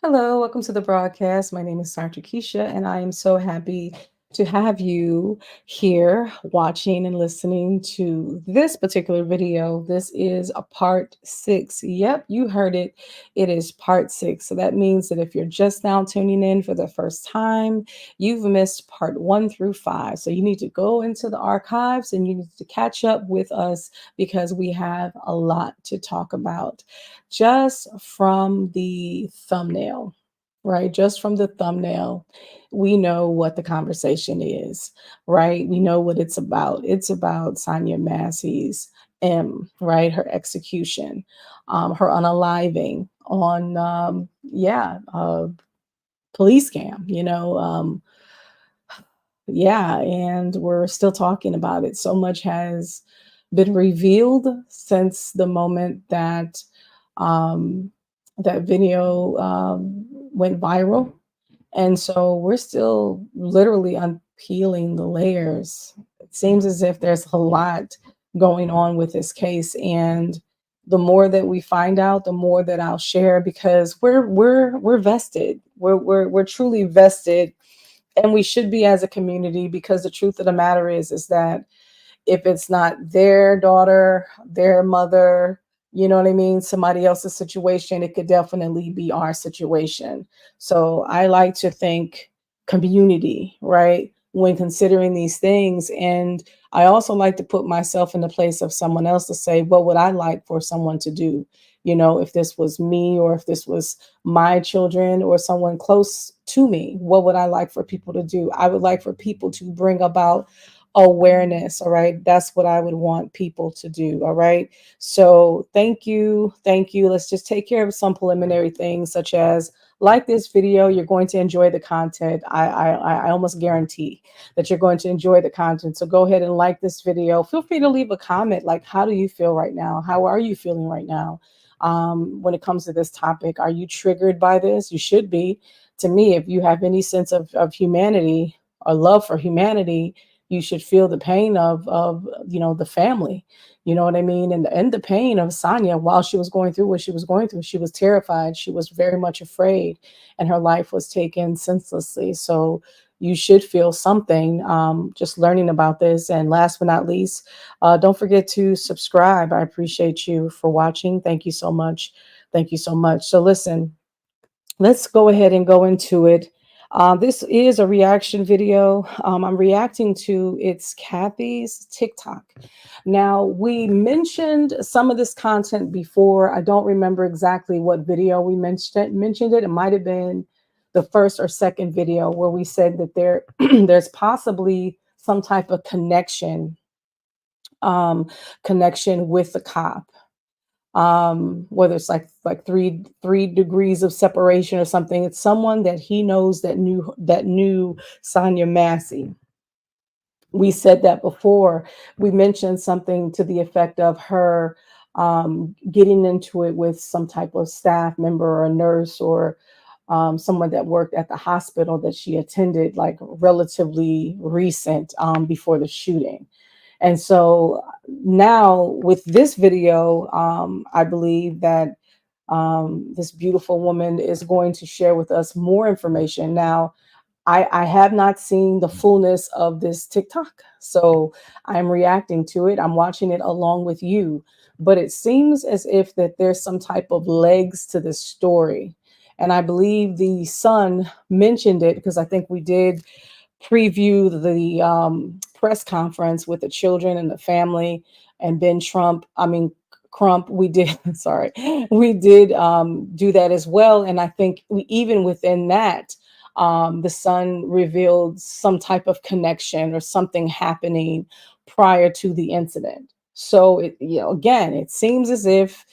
Hello, welcome to the broadcast. My name is dr.Kesha, and I am so happy to have you here watching and listening to this particular video. This is a part 6. Yep, you heard it. It is part 6. So that means that if you're just now tuning in for the first time, you've missed part 1 through 5. So you need to go into the archives and you need to catch up with us because we have a lot to talk about just from the thumbnail, right? Just from the thumbnail, we know what the conversation is, right? We know what it's about. It's about Sonia Massey's right? Her execution, her unaliving on, police scam, yeah, and we're still talking about it. So much has been revealed since the moment that um, that video went viral, and so we're still literally unpeeling the layers. It seems as if there's a lot going on with this case, and the more that we find out, the more that I'll share because we're vested. We're truly vested, and we should be as a community because the truth of the matter is that if it's not their daughter, their mother, you know what I mean, somebody else's situation, it could definitely be our situation. So I like to think community, right? When considering these things. And I also like to put myself in the place of someone else to say, what would I like for someone to do? If this was me or if this was my children or someone close to me, what would I like for people to do? I would like for people to bring about awareness. All right. That's what I would want people to do. All right. So thank you. Thank you. Let's just take care of some preliminary things, such as like this video, you're going to enjoy the content. I almost guarantee that you're going to enjoy the content. So go ahead and like this video. Feel free to leave a comment. Like, how do you feel right now? How are you feeling right now? When it comes to this topic, are you triggered by this? You should be. To me, if you have any sense of humanity or love for humanity, you should feel the pain of the family, you know what I mean, and the pain of Sonia while she was going through what she was going through. She was terrified, she was very much afraid, and her life was taken senselessly. So you should feel something just learning about this. And last but not least, don't forget to subscribe. I appreciate you for watching. Thank you so much. Thank you so much. So listen, let's go ahead and go into it. This is a reaction video. I'm reacting to it's Kathy's TikTok. Now, we mentioned some of this content before. I don't remember exactly what video we mentioned it. It might have been the first or second video where we said that there's possibly some type of connection with the cop, whether it's like three degrees of separation or something. It's someone that he knows that knew Sonia Massey. We said that before. We mentioned something to the effect of her getting into it with some type of staff member or a nurse or someone that worked at the hospital that she attended, like relatively recent, before the shooting. And so now with this video, I believe that this beautiful woman is going to share with us more information. Now, I have not seen the fullness of this TikTok, so I'm reacting to it. I'm watching it along with you, but it seems as if that there's some type of legs to this story. And I believe the son mentioned it because I think we did preview the press conference with the children and the family and Ben Trump. I mean, Crump. We did, sorry, we did do that as well. And I think even within that, the son revealed some type of connection or something happening prior to the incident. So, again, it seems as if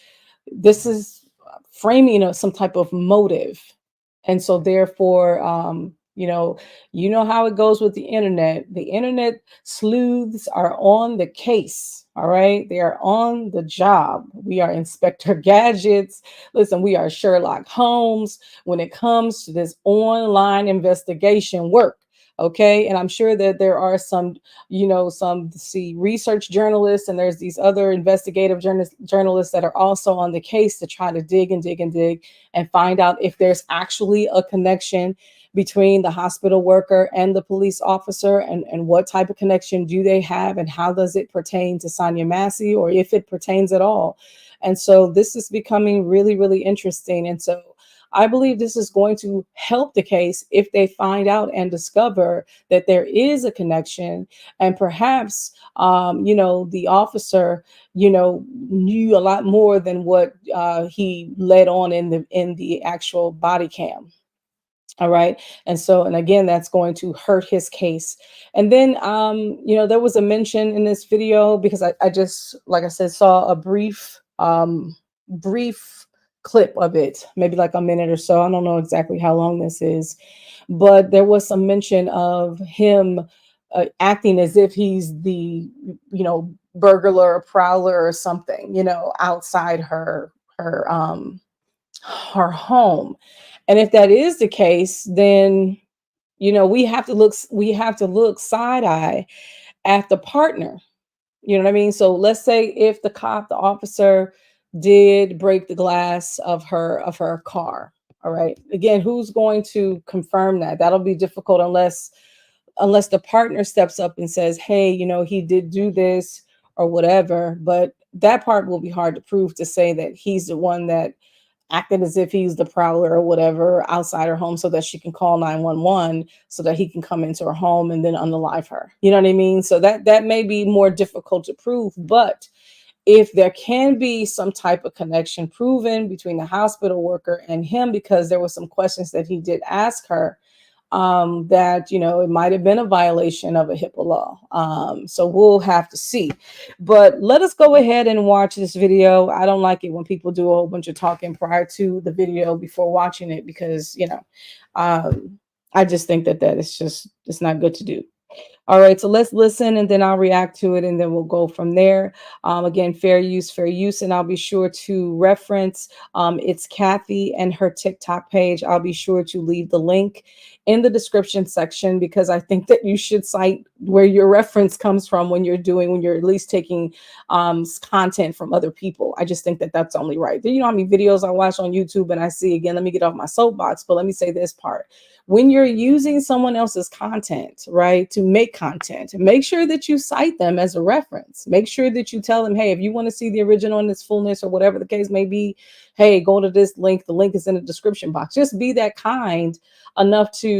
this is framing of some type of motive. And so therefore, you know how it goes with the internet. The internet sleuths are on the case. All right. They are on the job. We are Inspector Gadgets. Listen, we are Sherlock Holmes when it comes to this online investigation work. Okay. And I'm sure that there are some, some research journalists, and there's these other investigative journalists that are also on the case to try to dig and dig and dig and find out if there's actually a connection between the hospital worker and the police officer, and what type of connection do they have, and how does it pertain to Sonia Massey, or if it pertains at all. And so this is becoming really, really interesting. And so I believe this is going to help the case if they find out and discover that there is a connection, and perhaps, the officer, knew a lot more than what he led on in the actual body cam. All right. And so, and again, that's going to hurt his case. And then, there was a mention in this video, because I just, like I said, saw a brief clip of it, maybe like a minute or so. I don't know exactly how long this is, but there was some mention of him acting as if he's the, burglar or prowler or something, outside her home. And if that is the case, then we have to look side eye at the partner. You know what I mean? So let's say if the officer did break the glass of her car. All right. Again, who's going to confirm that? That'll be difficult unless the partner steps up and says, hey, he did do this or whatever. But that part will be hard to prove, to say that he's the one that acted as if he's the prowler or whatever outside her home, so that she can call 911, so that he can come into her home and then unalive her. You know what I mean? So that may be more difficult to prove. But if there can be some type of connection proven between the hospital worker and him, because there were some questions that he did ask her, that it might have been a violation of a HIPAA law. So we'll have to see. But let us go ahead and watch this video. I don't like it when people do a whole bunch of talking prior to the video before watching it, because I just think that it's not good to do. All right, so let's listen, and then I'll react to it, and then we'll go from there. Again, fair use, and I'll be sure to reference it's Kathy and her TikTok page. I'll be sure to leave the link in the description section, because I think that you should cite where your reference comes from when you're at least taking content from other people. I just think that that's only right. You know how many videos I watch on YouTube, and I see, again, let me get off my soapbox, but let me say this part. When you're using someone else's content, right, to make content, make sure that you cite them as a reference. Make sure that you tell them, hey, if you want to see the original in its fullness, or whatever the case may be, hey, go to this link. The link is in the description box. Just be that kind enough to,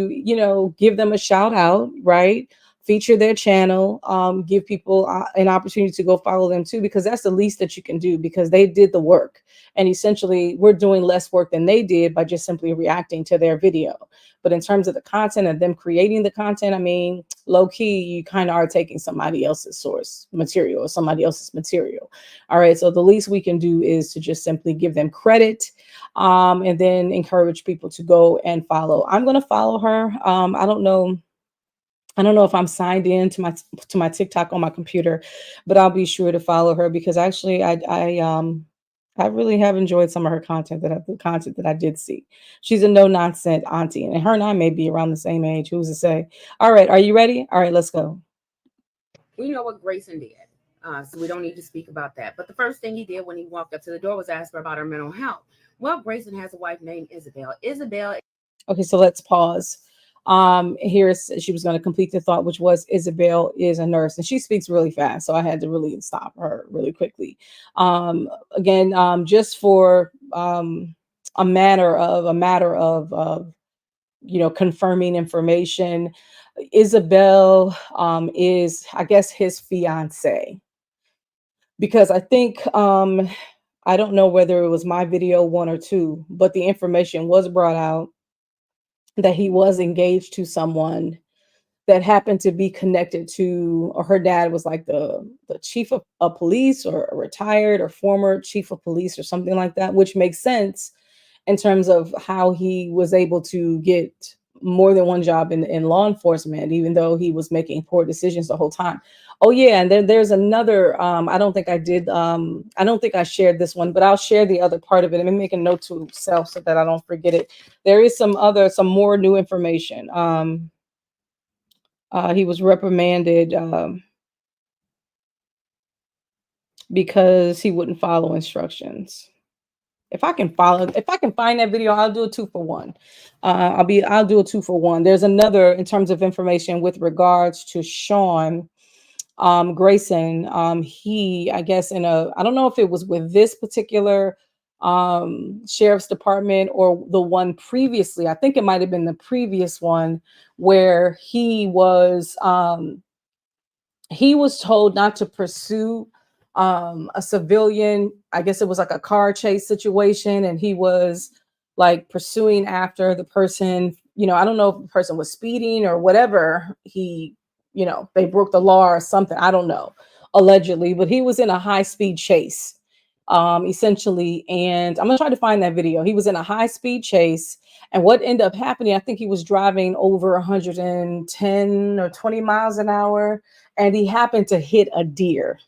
give them a shout out, right? Feature their channel, give people an opportunity to go follow them too, because that's the least that you can do, because they did the work. And essentially, we're doing less work than they did by just simply reacting to their video. But in terms of the content and them creating the content, I mean, low key, you kind of are taking somebody else's source material or somebody else's material. All right. So the least we can do is to just simply give them credit, and then encourage people to go and follow. I'm going to follow her. I don't know if I'm signed in to my TikTok on my computer, but I'll be sure to follow her, because actually I really have enjoyed some of her content that I did see. She's a no nonsense auntie, and her and I may be around the same age. Who's to say? All right, are you ready? All right, let's go. We know what Grayson did, so we don't need to speak about that. But the first thing he did when he walked up to the door was ask her about her mental health. Well, Grayson has a wife named Isabel. Okay, so let's pause. She was going to complete the thought, which was Isabel is a nurse, and she speaks really fast, so I had to really stop her really quickly. Again, just for a matter of confirming information, Isabel is, I guess, his fiance, because I think I don't know whether it was my video 1 or 2, but the information was brought out that he was engaged to someone that happened to be connected to, or her dad was like the chief of police, or a retired or former chief of police or something like that, which makes sense in terms of how he was able to get more than one job in law enforcement, even though he was making poor decisions the whole time. Oh yeah, and then there's another. I don't think I did. I don't think I shared this one, but I'll share the other part of it. Let me make a note to self so that I don't forget it. There is some more new information. He was reprimanded because he wouldn't follow instructions. If I can find that video, I'll do a 2-for-1. I'll do a 2-for-1. There's another in terms of information with regards to Sean Grayson. He, I guess, I don't know if it was with this particular sheriff's department or the one previously. I think it might have been the previous one where he was told not to pursue a civilian. I guess it was like a car chase situation, and he was like pursuing after the person. I don't know if the person was speeding or whatever. They broke the law or something. I don't know, allegedly, but he was in a high speed chase, essentially. And I'm gonna try to find that video. He was in a high speed chase, and what ended up happening, I think he was driving over 110 or 20 miles an hour, and he happened to hit a deer.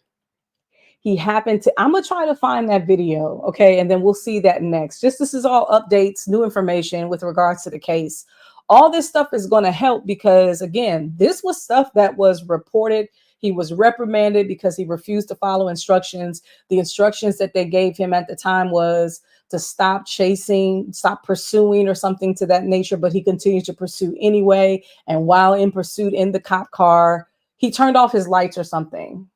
I'm gonna try to find that video, okay, and then we'll see that next. This is all updates, new information with regards to the case. All this stuff is going to help because, again, this was stuff that was reported. He was reprimanded because he refused to follow instructions. The instructions that they gave him at the time was to stop chasing, stop pursuing, or something to that nature, but he continued to pursue anyway. And while in pursuit in the cop car, he turned off his lights or something,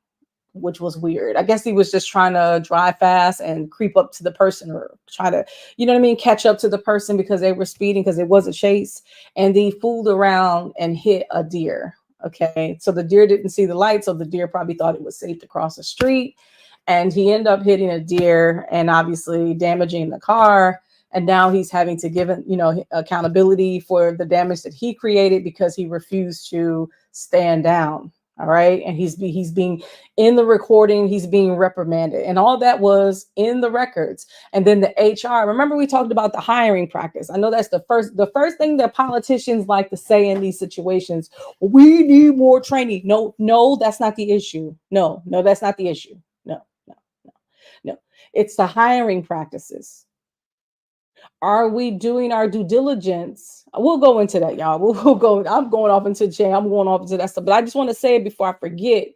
which was weird. I guess he was just trying to drive fast and creep up to the person, or try to, catch up to the person because they were speeding, because it was a chase. And he fooled around and hit a deer. Okay. So the deer didn't see the light. So the deer probably thought it was safe to cross the street. And he ended up hitting a deer and obviously damaging the car. And now he's having to give, accountability for the damage that he created because he refused to stand down. All right. And he's being in the recording, he's being reprimanded, and all that was in the records. And then the HR, remember we talked about the hiring practice. I know that's the first thing that politicians like to say in these situations. We need more training. No, that's not the issue. No, that's not the issue. No. It's the hiring practices. Are we doing our due diligence? We'll go into that, y'all. We'll go. I'm going off into that stuff. But I just want to say it before I forget,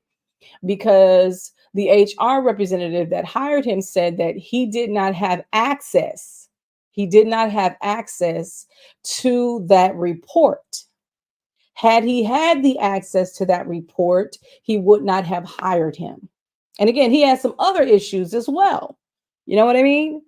because the HR representative that hired him said that he did not have access. He did not have access to that report. Had he had the access to that report, he would not have hired him. And again, he has some other issues as well. You know what I mean?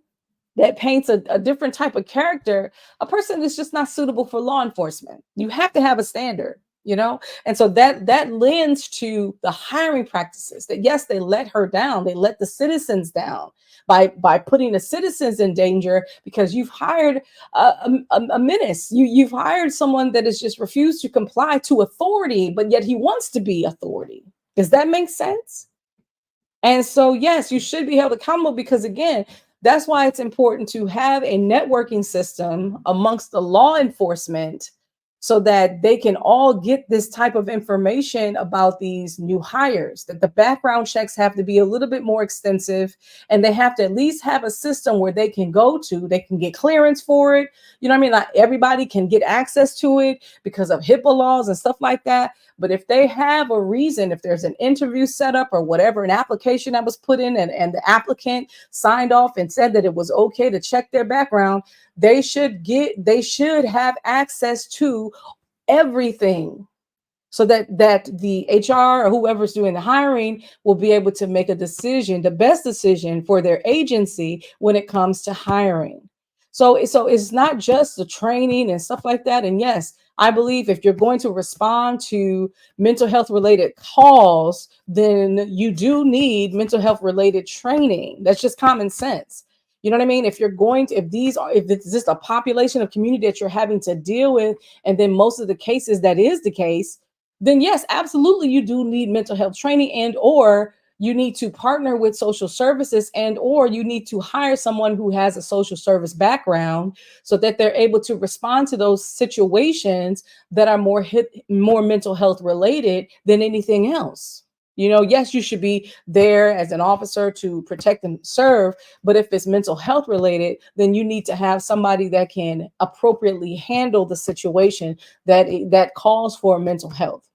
That paints a different type of character, a person that's just not suitable for law enforcement. You have to have a standard, and so that lends to the hiring practices, that yes, they let her down, they let the citizens down by putting the citizens in danger, because you've hired a menace. You've hired someone that has just refused to comply to authority, but yet he wants to be authority. Does that make sense? And so yes, you should be held accountable, because again, that's why it's important to have a networking system amongst the law enforcement, so that they can all get this type of information about these new hires, that the background checks have to be a little bit more extensive, and they have to at least have a system where they can go to, they can get clearance for it. You know what I mean? Not everybody can get access to it because of HIPAA laws and stuff like that. But if they have a reason, if there's an interview set up or whatever, an application that was put in, and the applicant signed off and said that it was okay to check their background, they should have access to everything, so that the HR or whoever's doing the hiring will be able to make a decision, the best decision for their agency when it comes to hiring. So it's not just the training and stuff like that. And yes, I believe if you're going to respond to mental health related calls, then you do need mental health related training. That's just common sense. You know what I mean? If it's just a population of community that you're having to deal with, and then most of the cases that is the case, then yes, absolutely, you do need mental health training, and or you need to partner with social services, and or you need to hire someone who has a social service background, so that they're able to respond to those situations that are more mental health related than anything else. Yes, you should be there as an officer to protect and serve, but if it's mental health related, then you need to have somebody that can appropriately handle the situation that calls for mental health.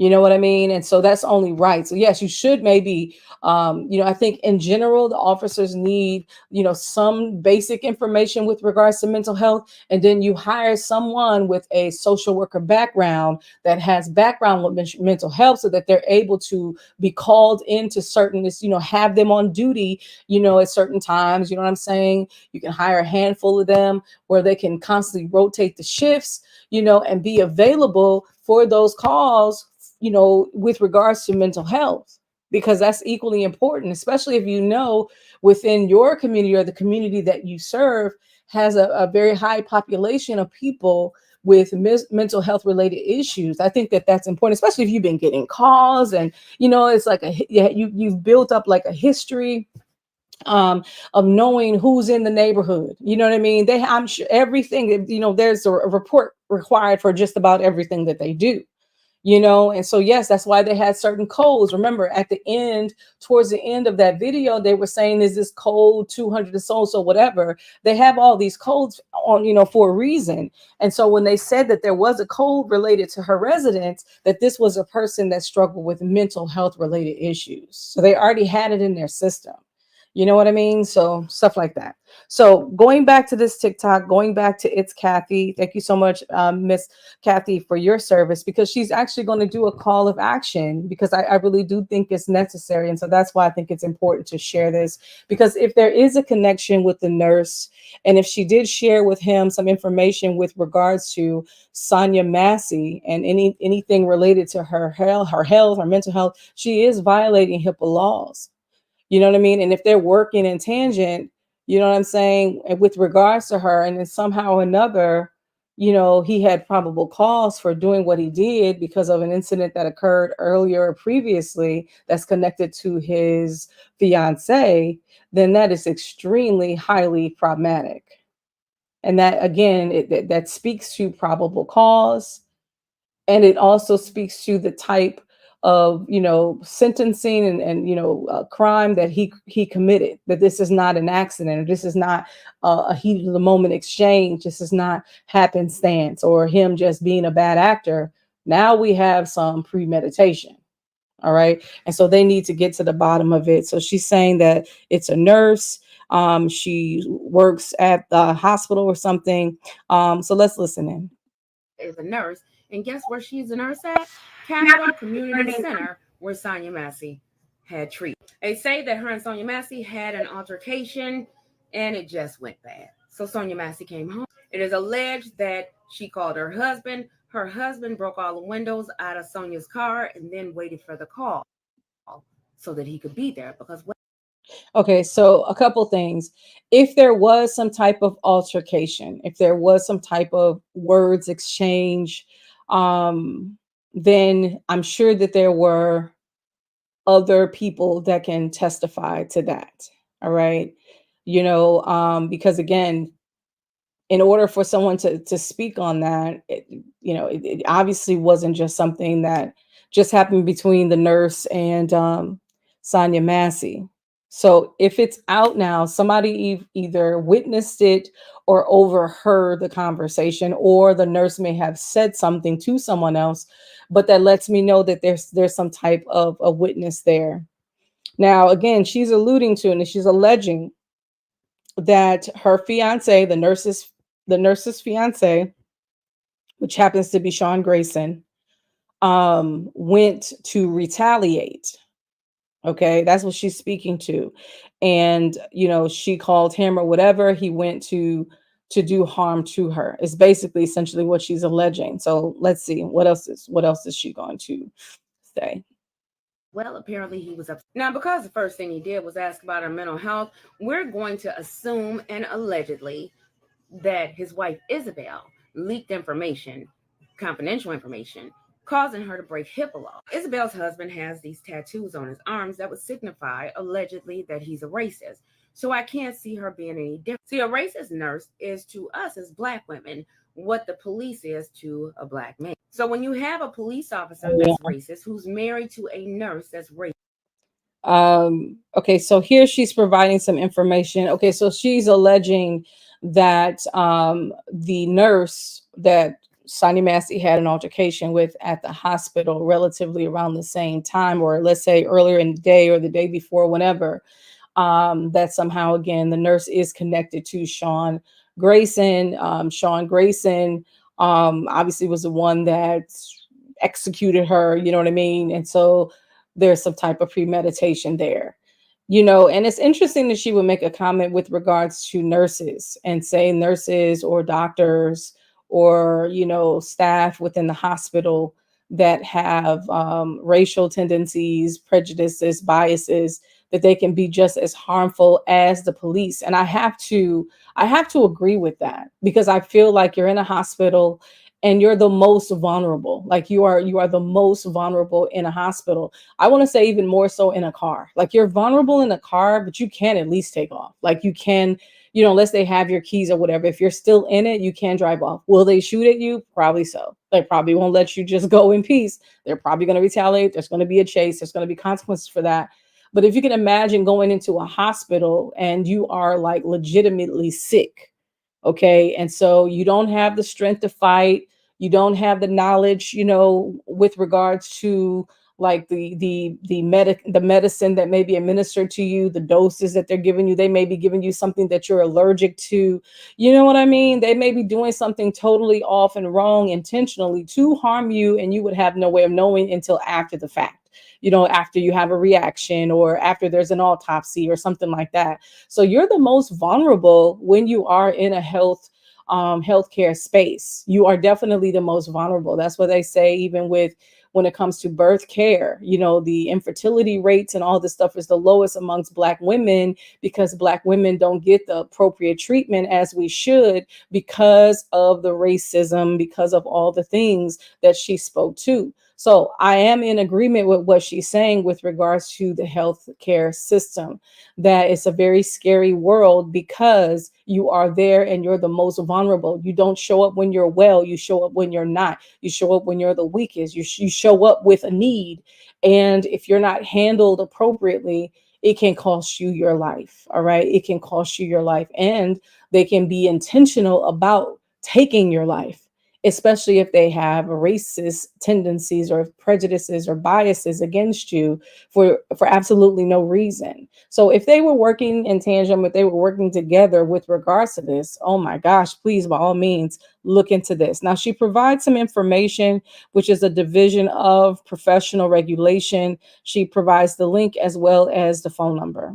You know what I mean? And so that's only right. So yes, you should maybe, I think in general, the officers need, some basic information with regards to mental health. And then you hire someone with a social worker background that has background with mental health so that they're able to be called into certain, have them on duty, at certain times. You know what I'm saying? You can hire a handful of them where they can constantly rotate the shifts, and be available for those calls, with regards to mental health, because that's equally important, especially if within your community or the community that you serve has a very high population of people with mental health related issues. I think that that's important, especially if you've been getting calls and, it's like you've built up like a history of knowing who's in the neighborhood. You know what I mean? I'm sure everything, there's a report required for just about everything that they do. And so yes, that's why they had certain codes. Remember, towards the end of that video, they were saying, is this code 200 or so whatever? They have all these codes on, for a reason. And so when they said that there was a code related to her residence, that this was a person that struggled with mental health related issues, so they already had it in their system. You know what I mean? So stuff like that. So going back to this TikTok, going back to It's Kathy. Thank you so much, Miss Kathy, for your service, because she's actually going to do a call of action, because I really do think it's necessary. And so that's why I think it's important to share this, because if there is a connection with the nurse, and if she did share with him some information with regards to Sonia Massey and anything related to her health, her mental health, she is violating HIPAA laws. You know what I mean? And if they're working in tangent, you know what I'm saying, and with regards to her, and then somehow or another, he had probable cause for doing what he did because of an incident that occurred earlier or previously that's connected to his fiance, then that is extremely highly problematic. And that, again, that speaks to probable cause. And it also speaks to the type of, sentencing and crime that he committed, that this is not an accident, or this is not a heat of the moment exchange. This is not happenstance or him just being a bad actor. Now we have some premeditation. All right. And so they need to get to the bottom of it. So she's saying that it's a nurse. She works at the hospital or something. So let's listen in. Is a nurse. And guess where she's a nurse at? Capital Community Center, where Sonia Massey had treatment. They say that her and Sonia Massey had an altercation and it just went bad. So Sonia Massey came home. It is alleged that she called her husband. Her husband broke all the windows out of Sonia's car and then waited for the call so that he could be there, because okay, so a couple things. If there was some type of altercation, if there was some type of words exchange, then I'm sure that there were other people that can testify to that. All right. Because again, in order for someone to speak on that, it obviously wasn't just something that just happened between the nurse and Sonia Massey. So if it's out now, somebody either witnessed it or overheard the conversation, or the nurse may have said something to someone else, but that lets me know that there's some type of a witness there. Now, again, she's alluding to, and she's alleging that her fiance, the nurse's fiance, which happens to be Sean Grayson, went to retaliate. Okay, that's what she's speaking to. And she called him or whatever. He went to do harm to her. It's basically essentially what she's alleging. So let's see what else is she going to say. well, apparently he was upset. Now, because the first thing he did was ask about her mental health, we're going to assume and allegedly that his wife Isabel leaked information, confidential information, causing her to break HIPAA law. Isabel's husband has these tattoos on his arms that would signify, allegedly, that he's a racist. So I can't see her being any different. See, a racist nurse is to us as Black women what the police is to a Black man. So when you have a police officer that's racist who's married to a nurse that's racist. Okay, so here she's providing some information. Okay, so she's alleging that the nurse that Sonny Massey had an altercation with at the hospital relatively around the same time, or let's say earlier in the day or the day before, whenever, that somehow again the nurse is connected to Sean Grayson. Sean Grayson obviously was the one that executed her, you know what I mean? And so there's some type of premeditation there. And it's interesting that she would make a comment with regards to nurses and say nurses or doctors or, staff within the hospital that have racial tendencies, prejudices, biases, that they can be just as harmful as the police. And I have to agree with that, because I feel like you're in a hospital and you're the most vulnerable. Like you are the most vulnerable in a hospital. I want to say even more so in a car. Like you're vulnerable in a car, but you can at least take off. Like you can, unless they have your keys or whatever. If you're still in it, you can drive off. Will they shoot at you? Probably so. They probably won't let you just go in peace. They're probably going to retaliate. There's going to be a chase. There's going to be consequences for that. But if you can imagine going into a hospital and you are like legitimately sick, okay, and so you don't have the strength to fight, you don't have the knowledge, with regards to like the medicine that may be administered to you, the doses that they're giving you. They may be giving you something that you're allergic to. You know what I mean? They may be doing something totally off and wrong intentionally to harm you, and you would have no way of knowing until after the fact, after you have a reaction or after there's an autopsy or something like that. So you're the most vulnerable when you are in a healthcare space. You are definitely the most vulnerable. That's what they say, even with when it comes to birth care. The infertility rates and all this stuff is the lowest amongst Black women, because Black women don't get the appropriate treatment as we should, because of the racism, because of all the things that she spoke to. So I am in agreement with what she's saying with regards to the healthcare system, that it's a very scary world, because you are there and you're the most vulnerable. You don't show up when you're well. You show up when you're not. You show up when you're the weakest. You show up with a need. And if you're not handled appropriately, it can cost you your life. All right. It can cost you your life. And they can be intentional about taking your life, especially if they have racist tendencies or prejudices or biases against you for absolutely no reason. So if they were working in tandem, if they were working together with regards to this, oh my gosh, please, by all means, look into this. Now, she provides some information, which is a division of professional regulation. She provides the link as well as the phone number.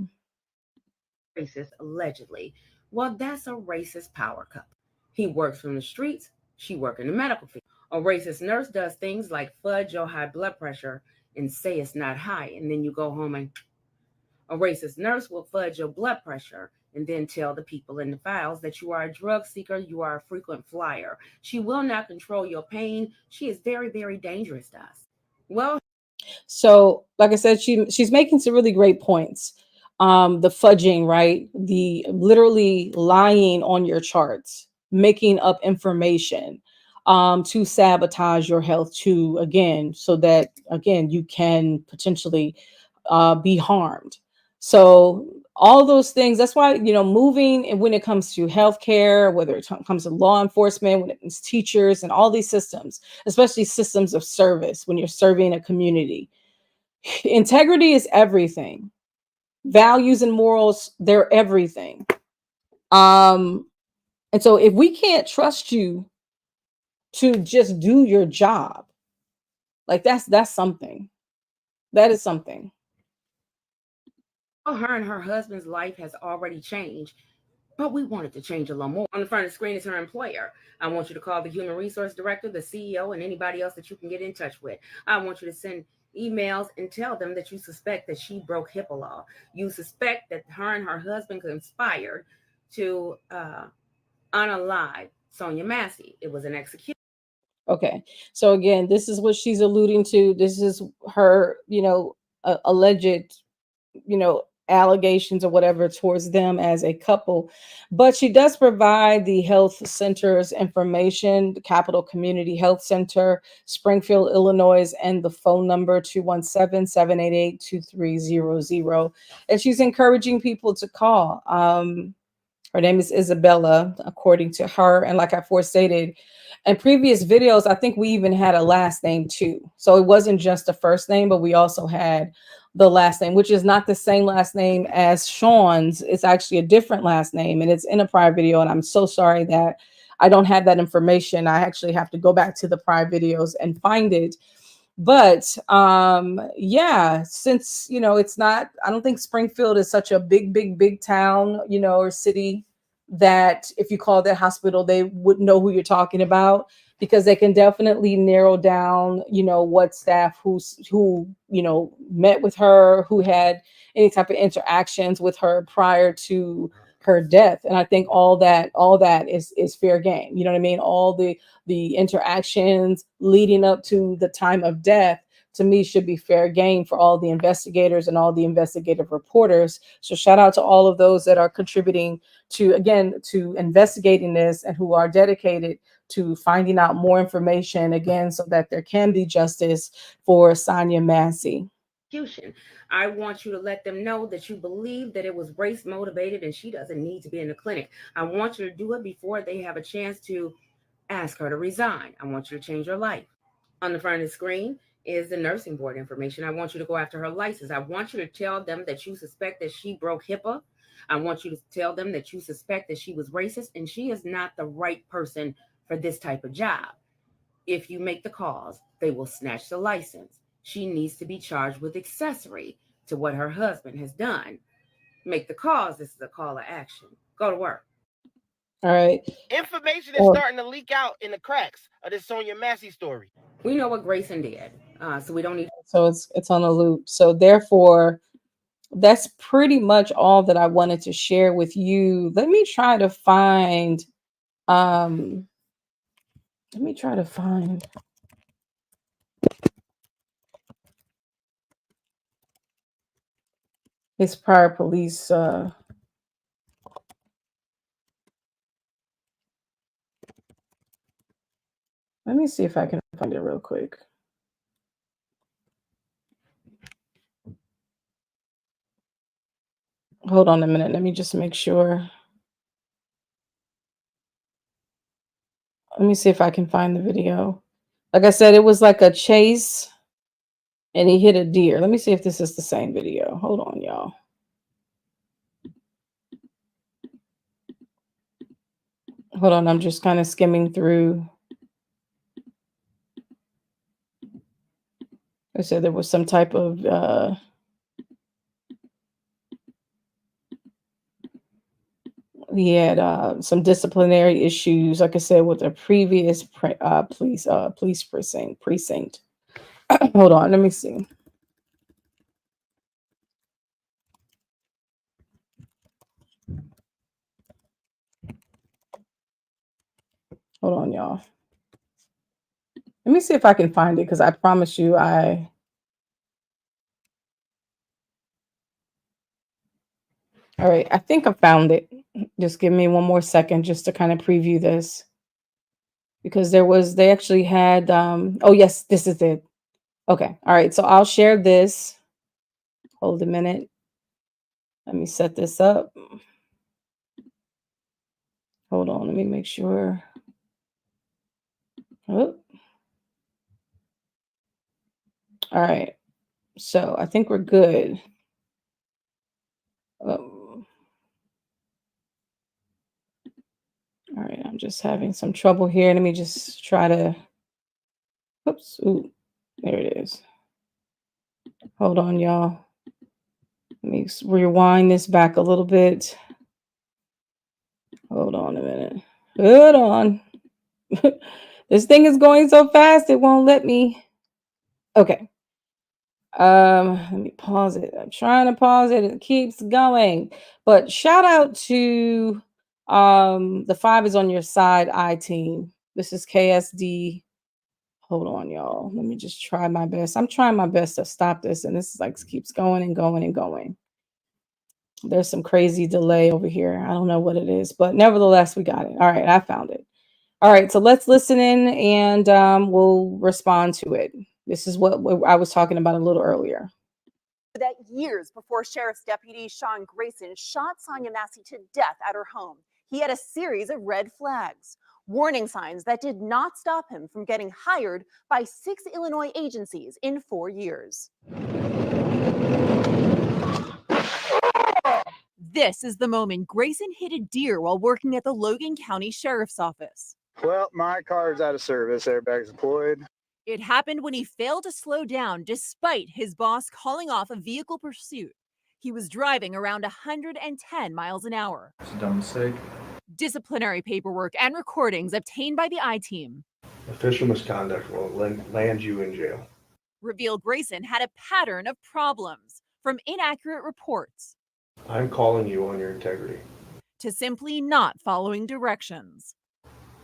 Racist, allegedly. Well, that's a racist power couple. He works from the streets, she works in the medical field. A racist nurse does things like fudge your high blood pressure and say it's not high, and then you go home and a racist nurse will fudge your blood pressure and then tell the people in the files that you are a drug seeker, you are a frequent flyer. She will not control your pain. She is very, very dangerous to us. Well, So, like I said, she's making some really great points. The fudging, right? The literally lying on your charts, making up information, to sabotage your health, to again, so that again you can potentially be harmed. So all those things. That's why moving, and when it comes to healthcare, whether it comes to law enforcement, when it comes to teachers, and all these systems, especially systems of service, when you're serving a community, integrity is everything. Values and morals, they're everything. Um, and so if we can't trust you to just do your job, like that's something. That is something. her and her husband's life has already changed, but we wanted to change a little more. On the front of the screen is her employer. I want you to call the human resource director, the CEO, and anybody else that you can get in touch with. I want you to send emails and tell them that you suspect that she broke HIPAA law. You suspect that her and her husband conspired to unalive Sonia Massey. It was an execution. Okay. So again, this is what she's alluding to. This is her, alleged, allegations or whatever towards them as a couple. But she does provide the health center's information, the Capital Community Health Center, Springfield, Illinois, and the phone number 217-788-2300. And she's encouraging people to call. Her name is Isabella, according to her. And like I forestated in previous videos, I think we even had a last name too. So it wasn't just the first name, but we also had the last name, which is not the same last name as Sean's. It's actually a different last name, and it's in a prior video. And I'm so sorry that I don't have that information. I actually have to go back to the prior videos and find it. But yeah, since it's not, I don't think Springfield is such a big town, or city, that if you call that hospital, they would know who you're talking about, because they can definitely narrow down, what staff who met with her, who had any type of interactions with her prior to her death. And I think all that is fair game. You know what I mean? All the interactions leading up to the time of death, to me, should be fair game for all the investigators and all the investigative reporters. So shout out to all of those that are contributing to investigating this, and who are dedicated to finding out more information, again, so that there can be justice for Sonya Massey. I want you to let them know that you believe that it was race motivated and she doesn't need to be in the clinic. I want you to do it before they have a chance to ask her to resign. I want you to change your life. On the front of the screen is the nursing board information. I want you to go after her license. I want you to tell them that you suspect that she broke HIPAA. I want you to tell them that you suspect that she was racist and she is not the right person for this type of job. If you make the calls, they will snatch the license. She needs to be charged with accessory to what her husband has done. Make the calls. This is a call to action. Go to work. All right. Information is starting to leak out in the cracks of this Sonya Massey story. We know what Grayson did, so we don't need. So it's on a loop. So therefore, that's pretty much all that I wanted to share with you. Let me try to find his prior police let me see if I can find it real quick. Hold on a minute. Let me just make sure. Let me see if I can find the video. Like I said, it was like a chase and he hit a deer. Let me see if this is the same video. Hold on, y'all. Hold on. I'm just kind of skimming through. I said there was some type of he had some disciplinary issues, like I said, with a previous police precinct. Hold on, let me see. Hold on, y'all. Let me see if I can find it, because I promise you All right, I think I found it. Just give me one more second just to kind of preview this. Because they actually had, oh yes, this is it. Okay, all right, so I'll share this. Hold a minute. Let me set this up. Hold on, let me make sure. Oh. All right, so I think we're good. All right, I'm just having some trouble here. Let me just try to, oops, ooh, there it is. Hold on, y'all. Let me rewind this back a little bit. Hold on a minute. Hold on. This thing is going so fast, it won't let me. Okay. Let me pause it. I'm trying to pause it. It keeps going. But shout out to the 5 is on your side I-team. This is KSD. Hold on, y'all. Let me just try my best. I'm trying my best to stop this, and this is like keeps going and going and going. There's some crazy delay over here. I don't know what it is, but nevertheless, we got it. All right, I found it. All right, so let's listen in, and we'll respond to it. This is what I was talking about a little earlier. That years before Sheriff's Deputy Sean Grayson shot Sonia Massey to death at her home, he had a series of red flags, warning signs that did not stop him from getting hired by 6 Illinois agencies in 4 years. This is the moment Grayson hit a deer while working at the Logan County Sheriff's Office. Well, my car's out of service, airbags deployed. It happened when he failed to slow down despite his boss calling off a vehicle pursuit. He was driving around 110 miles an hour. It's a dumb mistake. Disciplinary paperwork and recordings obtained by the I-Team Official misconduct will land you in jail. revealed Grayson had a pattern of problems, from inaccurate reports I'm calling you on your integrity. to simply not following directions.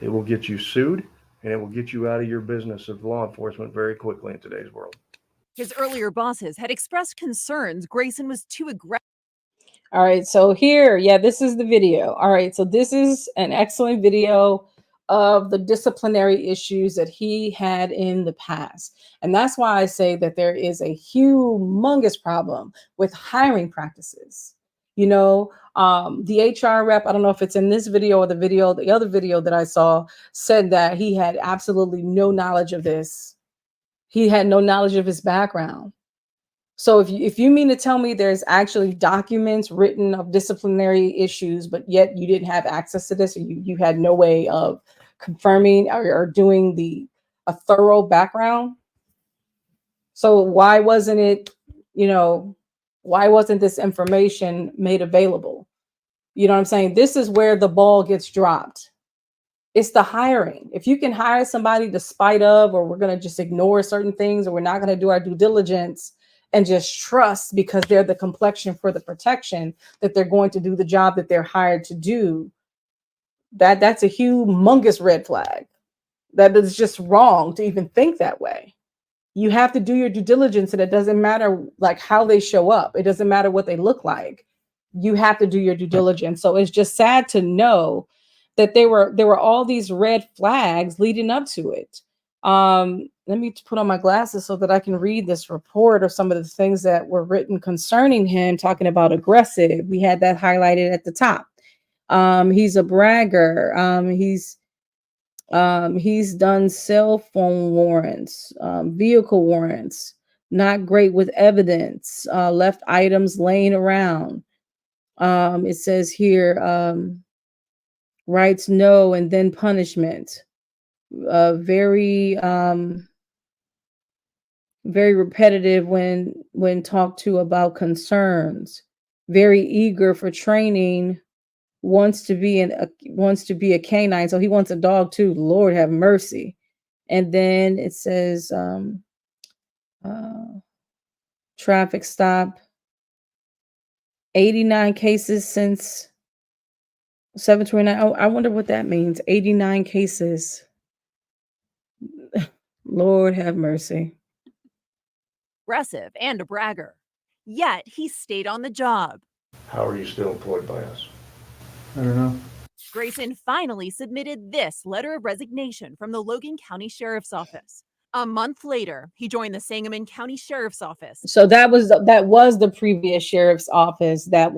It will get you sued, and it will get you out of your business of law enforcement very quickly in today's world. His earlier bosses had expressed concerns Grayson was too aggressive. All right, so here, yeah, this is the video. All right, so this is an excellent video of the disciplinary issues that he had in the past. And that's why I say that there is a humongous problem with hiring practices. You know, the HR rep, I don't know if it's in this video or the other video that I saw, said that he had absolutely no knowledge of this. He had no knowledge of his background. So if you mean to tell me there's actually documents written of disciplinary issues, but yet you didn't have access to this, or you had no way of confirming or doing a thorough background. So why wasn't it, why wasn't this information made available? You know what I'm saying? This is where the ball gets dropped. It's the hiring. If you can hire somebody despite of, or we're going to just ignore certain things, or we're not going to do our due diligence and just trust because they're the complexion for the protection, that they're going to do the job that they're hired to do, that's a humongous red flag. That is just wrong to even think that way. You have to do your due diligence, and it doesn't matter like how they show up. It doesn't matter what they look like. You have to do your due diligence. So it's just sad to know that there were all these red flags leading up to it. Let me put on my glasses so that I can read this report of some of the things that were written concerning him, talking about aggressive. We had that highlighted at the top. He's a bragger. He's done cell phone warrants, vehicle warrants, not great with evidence, left items laying around. It says here, writes no and then punishment. Very repetitive when talked to about concerns. Very eager for training. Wants to be a canine, so he wants a dog too. Lord have mercy. And then it says traffic stop. 89 cases since 7/29. Oh, I wonder what that means. 89 cases. Lord have mercy. Aggressive and a bragger. Yet he stayed on the job. How are you still employed by us? I don't know. Grayson finally submitted this letter of resignation from the Logan County Sheriff's Office. A month later, he joined the Sangamon County Sheriff's Office. So that was the previous sheriff's office that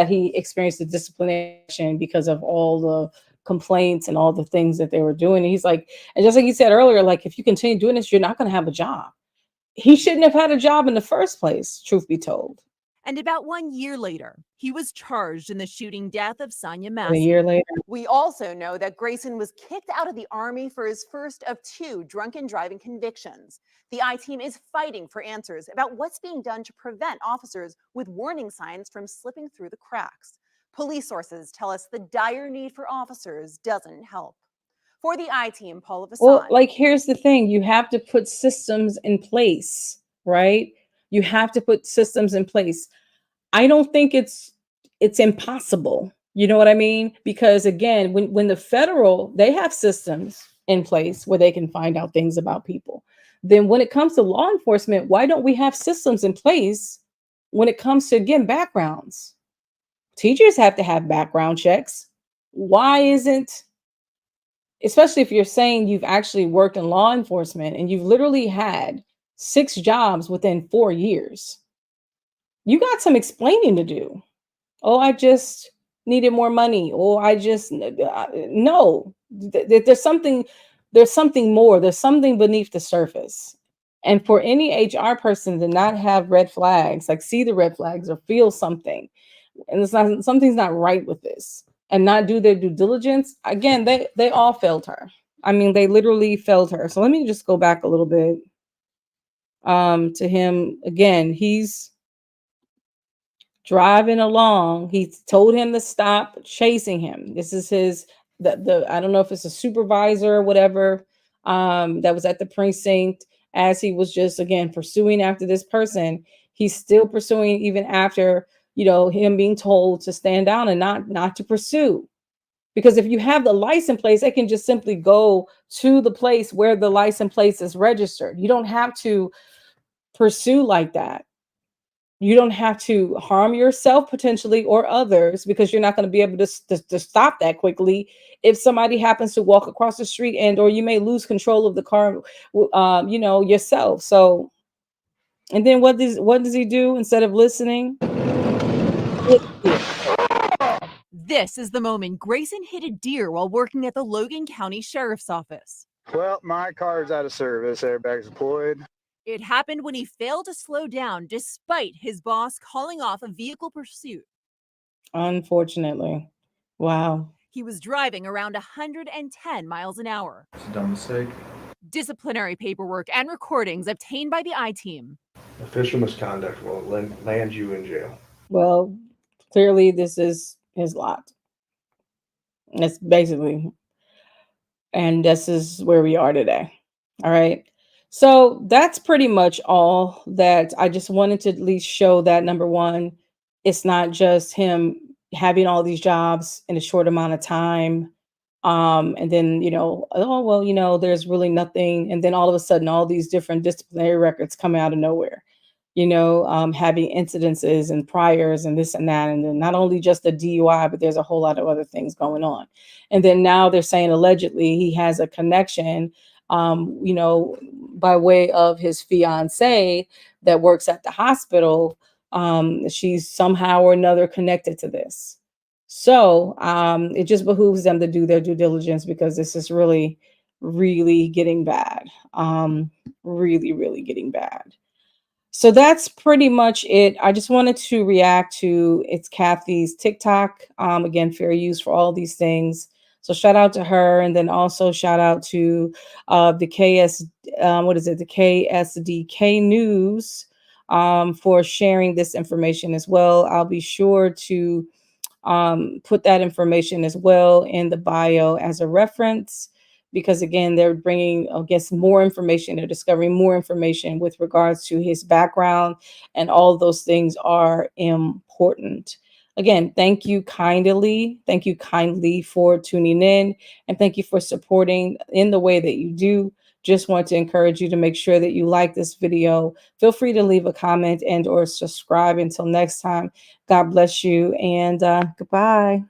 he experienced the disciplination because of all the complaints and all the things that they were doing. And he's like, and just like he said earlier, like, if you continue doing this, you're not going to have a job. He shouldn't have had a job in the first place, truth be told. And about 1 year later, he was charged in the shooting death of Sonia A Massey. year later. We also know that Grayson was kicked out of the Army for his first of 2 drunken driving convictions. The I-Team is fighting for answers about what's being done to prevent officers with warning signs from slipping through the cracks. Police sources tell us the dire need for officers doesn't help. For the I-Team, Paula Vassan. Well, like, here's the thing. You have to put systems in place, right? You have to put systems in place. I don't think it's impossible. You know what I mean? Because again, when the federal, they have systems in place where they can find out things about people. Then when it comes to law enforcement, why don't we have systems in place when it comes to, again, backgrounds? Teachers have to have background checks. Why isn't, especially if you're saying you've actually worked in law enforcement and you've literally had 6 jobs within 4 years. You got some explaining to do. Oh, I just needed more money. Or I just no. There's something more. There's something beneath the surface. And for any HR person to not have red flags, like see the red flags or feel something, and it's not something's not right with this, and not do their due diligence, again, they all failed her. I mean, they literally failed her. So let me just go back a little bit to him again. He's driving along. He told him to stop chasing him. This is his the I don't know if it's a supervisor or whatever that was at the precinct as he was just again pursuing after this person. He's still pursuing even after, you know, him being told to stand down and not to pursue. Because if you have the license plates, they can just simply go to the place where the license plate is registered. You don't have to pursue like that. You don't have to harm yourself potentially or others, because you're not going to be able to stop that quickly if somebody happens to walk across the street, and or you may lose control of the car, you know, yourself. So, and then what does he do instead of listening? This is the moment Grayson hit a deer while working at the Logan County Sheriff's Office. Well, my car's out of service. Airbags deployed. It happened when he failed to slow down despite his boss calling off a vehicle pursuit. Unfortunately. Wow. He was driving around 110 miles an hour. It's a dumb mistake. Disciplinary paperwork and recordings obtained by the I-team. Official misconduct will land you in jail. Well, clearly this is his lot. That's basically, and this is where we are today. All right. So that's pretty much all that I just wanted to at least show that number one, it's not just him having all these jobs in a short amount of time. And then, you know, oh, well, you know, there's really nothing. And then all of a sudden, all these different disciplinary records come out of nowhere, you know, having incidences and priors and this and that. And then not only just the DUI, but there's a whole lot of other things going on. And then now they're saying allegedly he has a connection, you know, by way of his fiance that works at the hospital. She's somehow or another connected to this. So it just behooves them to do their due diligence, because this is really, really getting bad. Really, really getting bad. So that's pretty much it. I just wanted to react to it's Kathy's TikTok. Again, fair use for all these things. So shout out to her, and then also shout out to the the KSDK News for sharing this information as well. I'll be sure to put that information as well in the bio as a reference, because again, they're bringing, I guess, more information. They're discovering more information with regards to his background, and all of those things are important. Again, thank you kindly for tuning in, and thank you for supporting in the way that you do. Just want to encourage you to make sure that you like this video. Feel free to leave a comment and or subscribe. Until next time, God bless you, and goodbye.